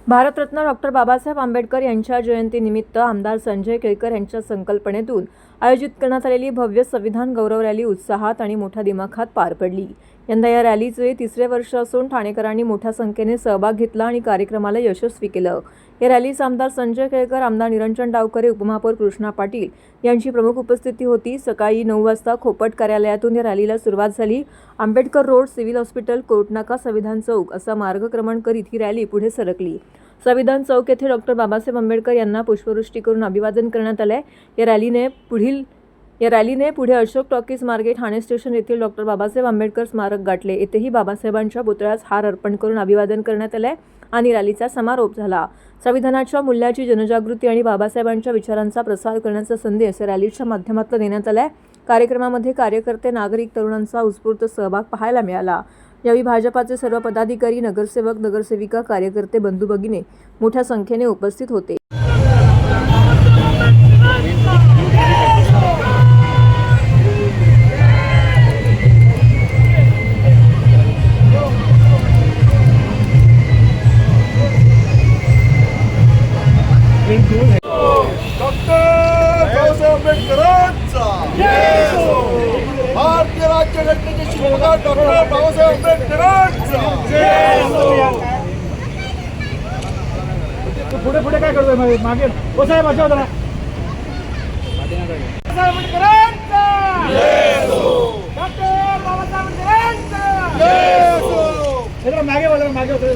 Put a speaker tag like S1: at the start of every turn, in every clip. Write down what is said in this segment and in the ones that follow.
S1: Bharat Ratna doctor Babasaheb Ambedkar यांच्या जयंतीनिमित्त आमदार संजय केळकर यांच्या संकल्पनेतून आयोजित करण्यात आलेली भव्य संविधान गौरव रॅली उत्साहात आणि मोठ्या दिमाखात पार पडली। यंदा या रॅलीचे तिसरे वर्ष असून ठाणेकरांनी मोठ्या संख्येने सहभाग घेतला आणि कार्यक्रमाला यशस्वी केलं। या रॅलीस आमदार संजय केळकर, आमदार निरंजन डावखरे, उपमहापौर कृष्णा पाटील यांची प्रमुख उपस्थिती होती। सकाळी 9 वाजता खोपट कार्यालयातून या रॅलीला सुरुवात झाली। आंबेडकर रोड, सिव्हिल हॉस्पिटल, कोर्टनाका, संविधान चौक असा मार्गक्रमण करीत ही रॅली पुढे सरकली। संविधान चौक येथे डॉक्टर बाबासाहेब आंबेडकर यांना पुष्पवृष्टी करून अभिवादन करण्यात आले। या रॅलीने पुढे अशोक टॉकीज मार्गे ठाणे स्टेशन येथील डॉक्टर बाबासाहेब आंबेडकर स्मारक गाठले। येथेही बाबासाहेबांच्या पुतळ्यास हार अर्पण करून अभिवादन करण्यात आले आणि रॅलीचा समारोप झाला। संविधानाच्या मूल्याची जनजागृती आणि बाबासाहेबांच्या विचारांचा प्रसार करण्याचा संदेश रॅलीच्या माध्यमातून देण्यात आला। कार्यक्रमामध्ये कार्यकर्ते, नागरिक, तरुणांचा उत्स्फूर्त सहभाग पाहायला मिळाला। यावेळी भाजपाचे सर्व पदाधिकारी, नगरसेवक, नगरसेविका, कार्यकर्ते, बंधू भगिनी मोठ्या संख्येने उपस्थित होते।
S2: भारतीय राज्यघटनेचे शिल्पकार डॉक्टर बाबासाहेब आंबेडकरांचा
S3: पुढे पुढे काय करतोय मागे साहेब अच्छा होता
S2: आंबेडकरांचा डॉक्टर बाबासाहेब आंबेडकरांचा
S3: मागे बोला मागे होतं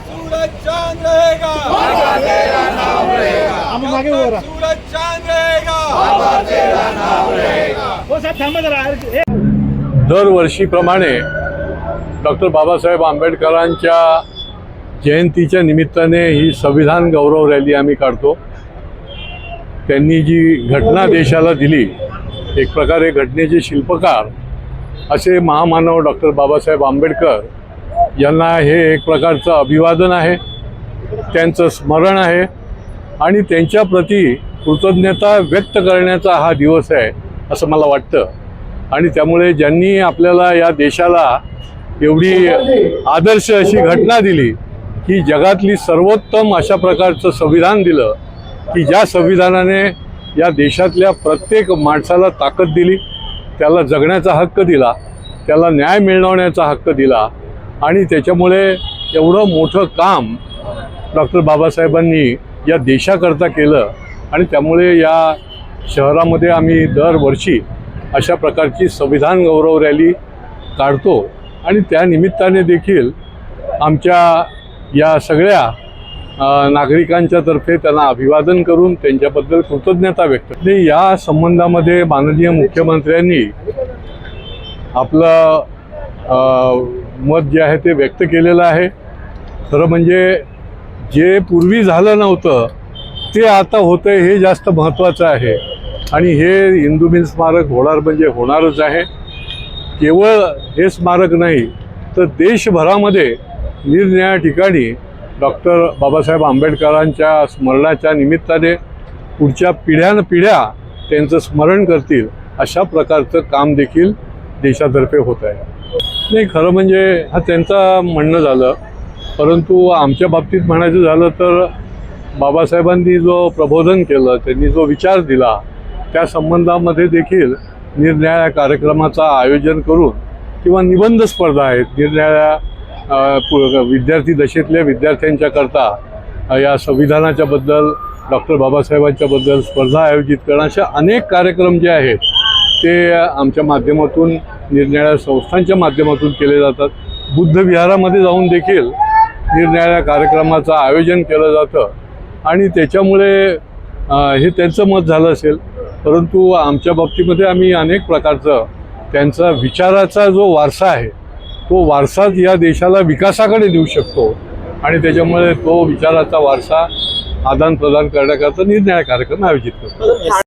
S2: सूरज चांद रहेगा, बाबा तेरा नाम रहेगा,
S3: मागे उभं राहा।
S2: सूरज चांद रहेगा, बाबा तेरा नाम रहेगा।
S3: हो साहेब थांबा जरा।
S4: दरवर्षीप्रमाणे डॉक्टर बाबासाहेब आंबेडकरांच्या जयंतीच्या निमित्ताने ही संविधान गौरव रॅली आम्ही काढतो। त्यांनी जी घटना देशाला दिली, एक प्रकारे घटनेचे शिल्पकार असे महामानव डॉक्टर बाबासाहेब आंबेडकर यांना हे एक प्रकारचं अभिवादन आहे, त्यांचं स्मरण आहे आणि त्यांच्याप्रती कृतज्ञता व्यक्त करण्याचा हा दिवस आहे असं मला वाटतं। आणि त्यामुळे ज्यांनी आपल्याला या देशाला एवढी आदर्श अशी घटना दिली की जगातली सर्वोत्तम अशा प्रकारचं संविधान दिलं की ज्या संविधानाने या देशातल्या प्रत्येक माणसाला ताकद दिली, त्याला जगण्याचा हक्क दिला, त्याला न्याय मिळवण्याचा हक्क दिला आणि त्याच्यामुळे एवढं मोठं काम डॉक्टर बाबासाहेबांनी या देशाकरता केलं। आणि त्यामुळे या शहरामध्ये आम्ही दरवर्षी अशा प्रकारची संविधान गौरव रॅली काढतो आणि त्या निमित्ताने देखील आमच्या या सगळ्या नागरिकांच्या तर्फे त्यांना अभिवादन करून त्यांच्याबद्दल कृतज्ञता व्यक्त करते। या संबंधामध्ये माननीय मुख्यमंत्र्यांनी आपलं मत जे आहे ते व्यक्त केलेलं आहे। खरं म्हणजे जे पूर्वी झालं नव्हतं ते आता होतंय हे जास्त महत्त्वाचं आहे आणि हे इंदू मिल स्मारक होणार म्हणजे होणारच आहे। केवळ हे स्मारक नाही तर देशभरामध्ये निरनिराळ्या ठिकाणी डॉक्टर बाबासाहेब आंबेडकरांच्या स्मरणाच्या निमित्ताने पुढच्या पिढ्या त्यांचं स्मरण करतील अशा प्रकारचं काम देखील देशातर्फे होत आहे। नाही, खरं म्हणजे हा त्यांचा म्हणणं झालं, परंतु आमच्या बाबतीत म्हणायचं झालं तर बाबासाहेबांनी जो प्रबोधन केलं, त्यांनी जो विचार दिला, त्या संबंधामध्ये देखील निरनिराळ्या कार्यक्रमाचं आयोजन करून किंवा निबंध स्पर्धा आहेत, निरनिराळ्या विद्यार्थी दशेतल्या विद्यार्थ्यांच्या करता या संविधानाच्या बद्दल, डॉक्टर बाबासाहेबांच्या बद्दल स्पर्धा आयोजित करणं, अशा अनेक कार्यक्रम जे आहेत ते आमच्या माध्यमातून, निरनिराळ्या संस्थांच्या माध्यमातून केले जातात। बुद्ध विहारामध्ये जाऊन देखील निरनिराळ्या कार्यक्रमाचं आयोजन केलं जातं आणि त्याच्यामुळे हे त्यांचं मत झालं असेल, परंतु आमच्या बाबतीमध्ये आम्ही अनेक प्रकारचं त्यांचा विचाराचा जो वारसा आहे तो वारसाच या देशाला विकासाकडे नेऊ शकतो आणि त्याच्यामुळे तो विचाराचा वारसा आदान प्रदान करण्याकरता निरनिराळे कार्यक्रम आयोजित करतो।